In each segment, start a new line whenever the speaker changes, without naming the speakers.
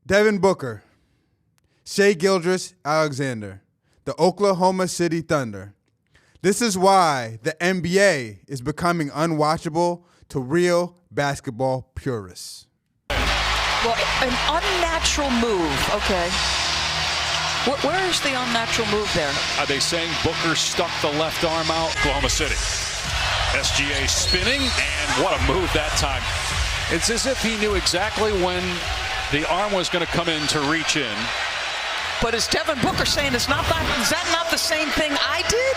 Devin Booker, Shai Gilgeous-Alexander, the Oklahoma City Thunder. This is why the NBA is becoming unwatchable to real basketball purists.
Well, an unnatural move, okay. Where is the unnatural move there?
Are they saying Booker stuck the left arm out? Oklahoma City. SGA spinning, and what a move that time. It's as if he knew exactly when the arm was going to come in to reach in.
But is Devin Booker saying is that not the same thing I did?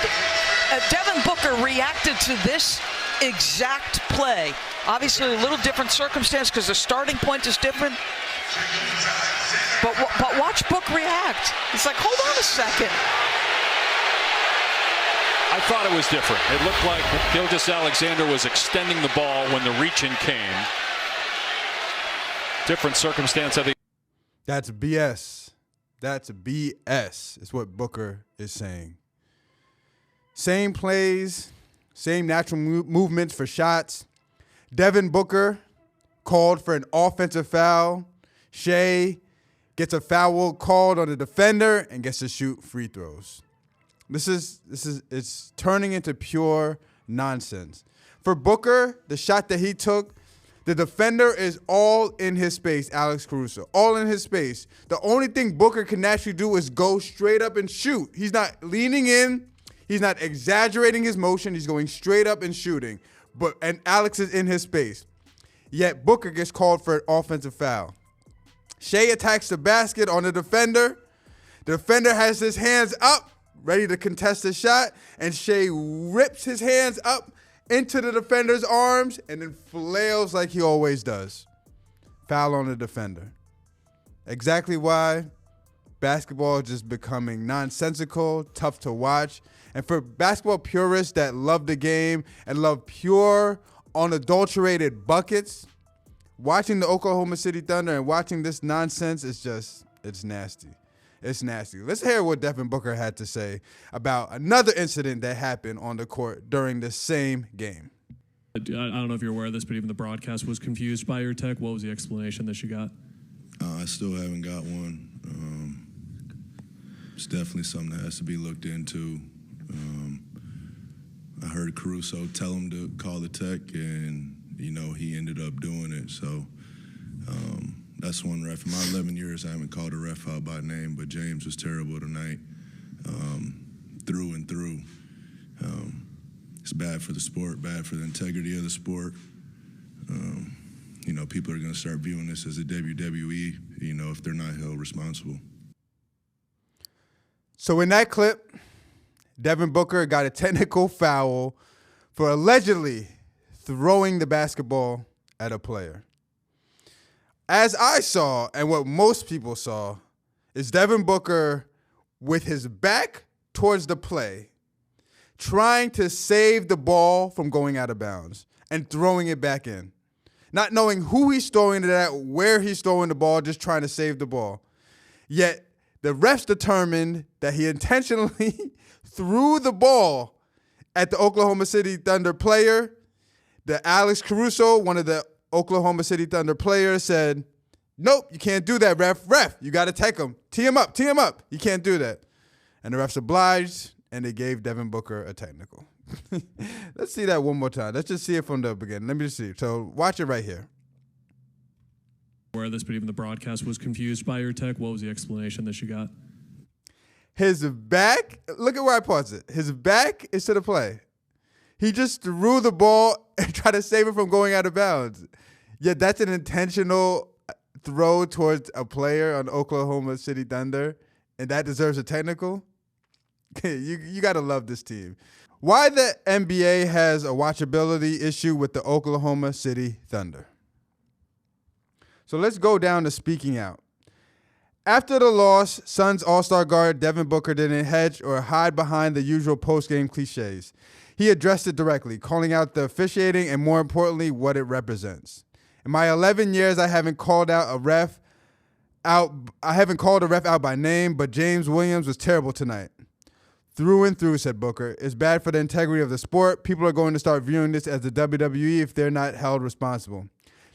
Devin Booker reacted to this exact play. Obviously a little different circumstance because the starting point is different. But watch Book react. He's like, hold on a second.
I thought it was different. It looked like Gilgeous-Alexander was extending the ball when the reach-in came. Different circumstance. I think
That's BS. That's BS, is what Booker is saying. Same plays, same natural movements for shots. Devin Booker called for an offensive foul. Shai gets a foul called on the defender and gets to shoot free throws. It's turning into pure nonsense. For Booker, the shot that he took, the defender is all in his space, Alex Caruso, all in his space. The only thing Booker can naturally do is go straight up and shoot. He's not leaning in. He's not exaggerating his motion. He's going straight up and shooting. And Alex is in his space. Yet Booker gets called for an offensive foul. Shai attacks the basket on the defender. The defender has his hands up, ready to contest the shot, and Shai rips his hands up into the defender's arms and then flails like he always does. Foul on the defender. Exactly why basketball is just becoming nonsensical, tough to watch. And for basketball purists that love the game and love pure, unadulterated buckets, watching the Oklahoma City Thunder and watching this nonsense is just, it's nasty. It's nasty. Let's hear what Devin Booker had to say about another incident that happened on the court during the same game.
I don't know if you're aware of this, but even the broadcast was confused by your tech. What was the explanation that you got?
I still haven't got one. It's definitely something that has to be looked into. I heard Caruso tell him to call the tech, and, he ended up doing it. So that's one ref. In my 11 years, I haven't called a ref out by name, but James was terrible tonight, through and through. It's bad for the sport, bad for the integrity of the sport. People are going to start viewing this as a WWE, if they're not held responsible.
So in that clip, Devin Booker got a technical foul for allegedly throwing the basketball at a player. As I saw, and what most people saw, is Devin Booker with his back towards the play, trying to save the ball from going out of bounds and throwing it back in. Not knowing who he's throwing it at, where he's throwing the ball, just trying to save the ball. Yet the refs determined that he intentionally threw the ball at the Oklahoma City Thunder player. The Alex Caruso, one of the Oklahoma City Thunder players, said, "Nope, you can't do that, ref. Ref, you got to take him. Tee him up, tee him up. You can't do that." And the refs obliged, and they gave Devin Booker a technical. Let's see that one more time. Let's just see it from the beginning. Let me just see. So watch it right here.
Aware of this, but even the broadcast was confused by your tech. What was the explanation that you got?
His back, look at where I paused it. His back is to the play. He just threw the ball and tried to save it from going out of bounds. Yet that's an intentional throw towards a player on Oklahoma City Thunder, and that deserves a technical? You got to love this team. Why the NBA has a watchability issue with the Oklahoma City Thunder. So let's go down to speaking out. After the loss, Suns All-Star guard Devin Booker didn't hedge or hide behind the usual post-game cliches. He addressed it directly, calling out the officiating and, more importantly, what it represents. In my 11 years, I haven't called a ref out by name, but James Williams was terrible tonight. Through and through, said Booker. It's bad for the integrity of the sport. People are going to start viewing this as the WWE if they're not held responsible.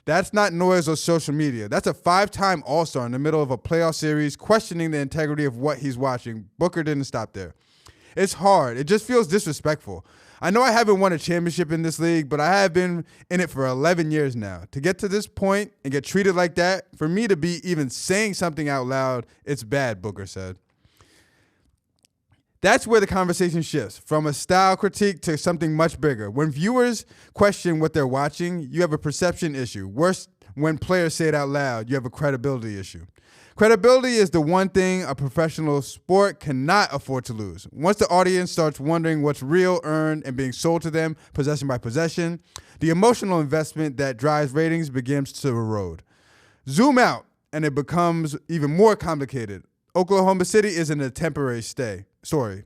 That's not noise or social media. That's a 5-time All-Star in the middle of a playoff series questioning the integrity of what he's watching. Booker didn't stop there. It's hard. It just feels disrespectful. I know I haven't won a championship in this league, but I have been in it for 11 years now. To get to this point and get treated like that, for me to be even saying something out loud, it's bad, Booker said. That's where the conversation shifts, from a style critique to something much bigger. When viewers question what they're watching, you have a perception issue. Worse, when players say it out loud, you have a credibility issue. Credibility is the one thing a professional sport cannot afford to lose. Once the audience starts wondering what's real, earned, and being sold to them possession by possession, the emotional investment that drives ratings begins to erode. Zoom out, and it becomes even more complicated. Oklahoma City isn't a temporary stay. Sorry.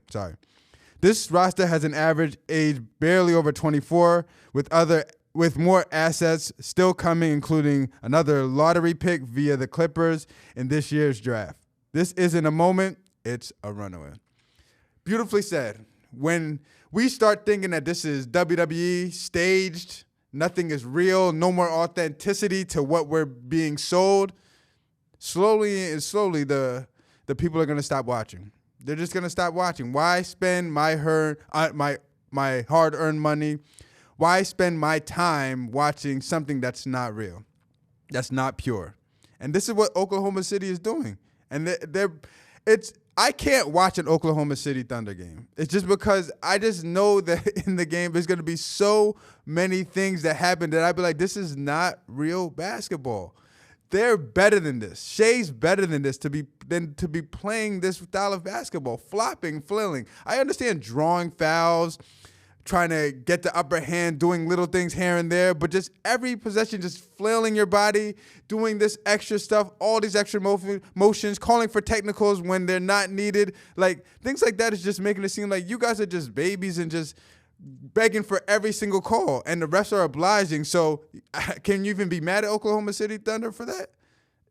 This roster has an average age barely over 24, with more assets still coming, including another lottery pick via the Clippers in this year's draft. This isn't a moment, it's a runaway. Beautifully said. When we start thinking that this is WWE, staged, nothing is real, no more authenticity to what we're being sold, slowly the people are going to stop watching. They're just going to stop watching. Why spend my hard-earned money? Why spend my time watching something that's not real, that's not pure? And this is what Oklahoma City is doing. And I can't watch an Oklahoma City Thunder game. It's just because I just know that in the game there's going to be so many things that happen that I'd be like, this is not real basketball. They're better than this. Shai's better than this to be playing this style of basketball, flopping, flailing. I understand drawing fouls, trying to get the upper hand, doing little things here and there, but just every possession, just flailing your body, doing this extra stuff, all these extra motions, calling for technicals when they're not needed. Like, things like that is just making it seem like you guys are just babies and just begging for every single call, and the refs are obliging. So can you even be mad at Oklahoma City Thunder for that?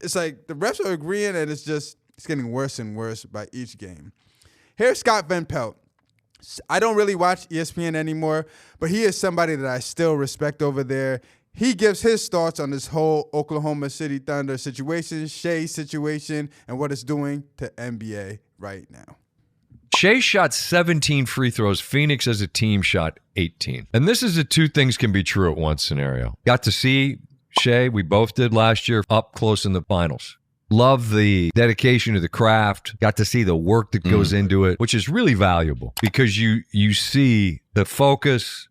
It's like the refs are agreeing, and it's getting worse and worse by each game. Here's Scott Van Pelt. I don't really watch ESPN anymore, but he is somebody that I still respect over there. He gives his thoughts on this whole Oklahoma City Thunder situation, Shai situation, and what it's doing to NBA right now.
Shai shot 17 free throws. Phoenix as a team shot 18. And this is a two things can be true at once scenario. Got to see Shai, we both did last year, up close in the finals. Love the dedication to the craft. Got to see the work that goes into it, which is really valuable because you see the focus,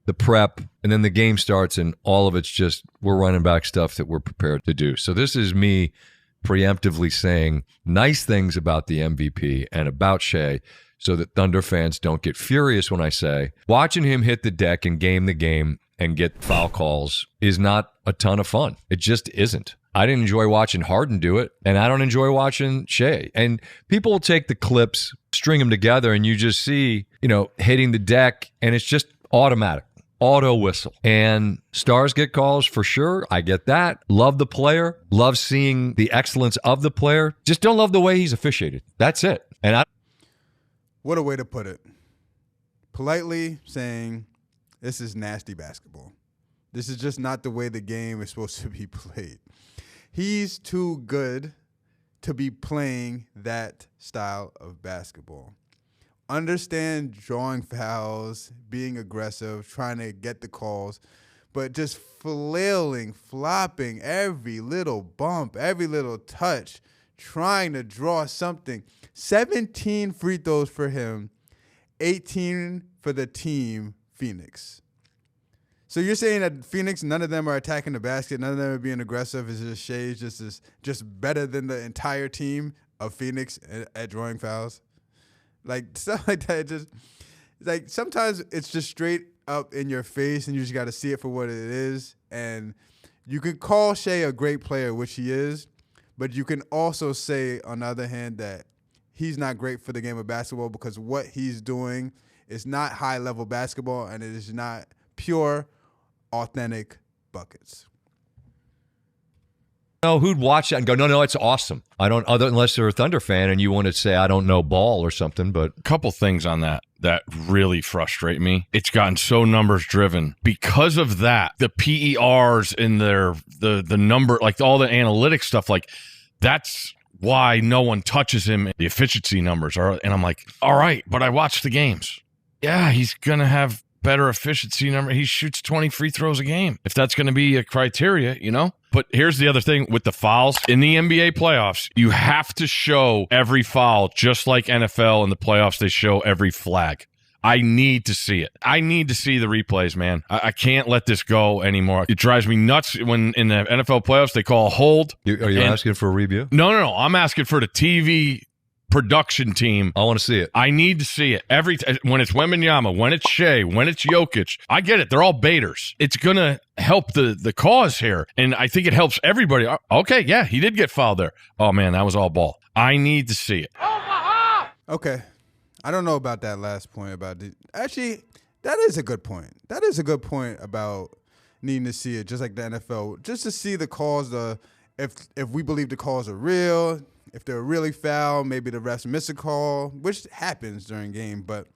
the prep, and then the game starts and all of it's just we're running back stuff that we're prepared to do. So this is me preemptively saying nice things about the MVP and about Shai so that Thunder fans don't get furious when I say watching him hit the deck and game the game and get foul calls is not a ton of fun. It just isn't. I didn't enjoy watching Harden do it, and I don't enjoy watching Shai. And people will take the clips, string them together, and you just see, hitting the deck, and it's just automatic. Auto whistle. And stars get calls for sure. I get that. Love the player. Love seeing the excellence of the player. Just don't love the way he's officiated. That's it. And
What a way to put it. Politely saying, this is nasty basketball. This is just not the way the game is supposed to be played. He's too good to be playing that style of basketball. Understand drawing fouls, being aggressive, trying to get the calls, but just flailing, flopping every little bump, every little touch, trying to draw something. 17 free throws for him, 18 for the team, Phoenix. So you're saying that Phoenix, none of them are attacking the basket, none of them are being aggressive. It's just Shai just better than the entire team of Phoenix at drawing fouls? Like, stuff like that, just like sometimes it's just straight up in your face and you just got to see it for what it is. And you can call Shai a great player, which he is, but you can also say, on the other hand, that he's not great for the game of basketball because what he's doing is not high-level basketball and it is not pure, authentic buckets.
No, who'd watch that and go, no, it's awesome. I don't, unless they're a Thunder fan and you want to say, I don't know ball or something, but.
Couple things on that really frustrate me. It's gotten so numbers driven. Because of that, the PERs in the number, like all the analytics stuff, like that's why no one touches him. The efficiency numbers are, and I'm like, all right, but I watched the games. Yeah, he's going to have better efficiency number. He shoots 20 free throws a game. If that's going to be a criteria, But here's the other thing with the fouls. In the NBA playoffs, you have to show every foul, just like NFL in the playoffs, they show every flag. I need to see it. I need to see the replays, man. I can't let this go anymore. It drives me nuts when in the NFL playoffs they call a hold.
Are you asking for a review?
No. I'm asking for the TV production team.
I want to see it.
I need to see it. When it's Wembanyama, when it's Shai, when it's Jokic. I get it. They're all baiters. It's going to help the cause here. And I think it helps everybody. Okay, yeah, he did get fouled there. Oh, man, that was all ball. I need to see it.
Okay. I don't know about that last point about it. Actually, that is a good point. That is a good point about needing to see it, just like the NFL, just to see the calls, if we believe the calls are real, if they're really foul, maybe the refs miss a call, which happens during game. But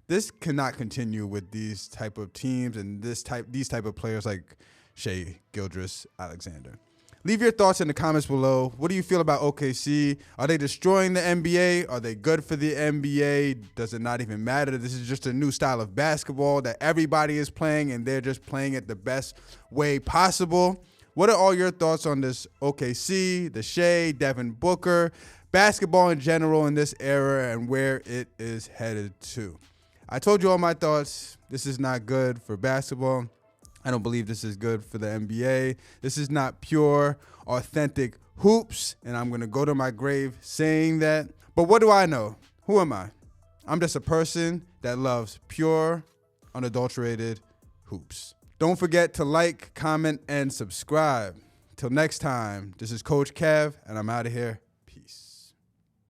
this cannot continue with these type of teams and these type of players like Shai Gilgeous-Alexander. Leave your thoughts in the comments below. What do you feel about OKC? Are they destroying the NBA? Are they good for the NBA? Does it not even matter? This is just a new style of basketball that everybody is playing, and they're just playing it the best way possible. What are all your thoughts on this OKC, the Shai, Devin Booker, basketball in general in this era and where it is headed to? I told you all my thoughts. This is not good for basketball. I don't believe this is good for the NBA. This is not pure, authentic hoops, and I'm going to go to my grave saying that. But what do I know? Who am I? I'm just a person that loves pure, unadulterated hoops. Don't forget to like, comment, and subscribe. Till next time, this is Coach Kev, and I'm out of here. Peace.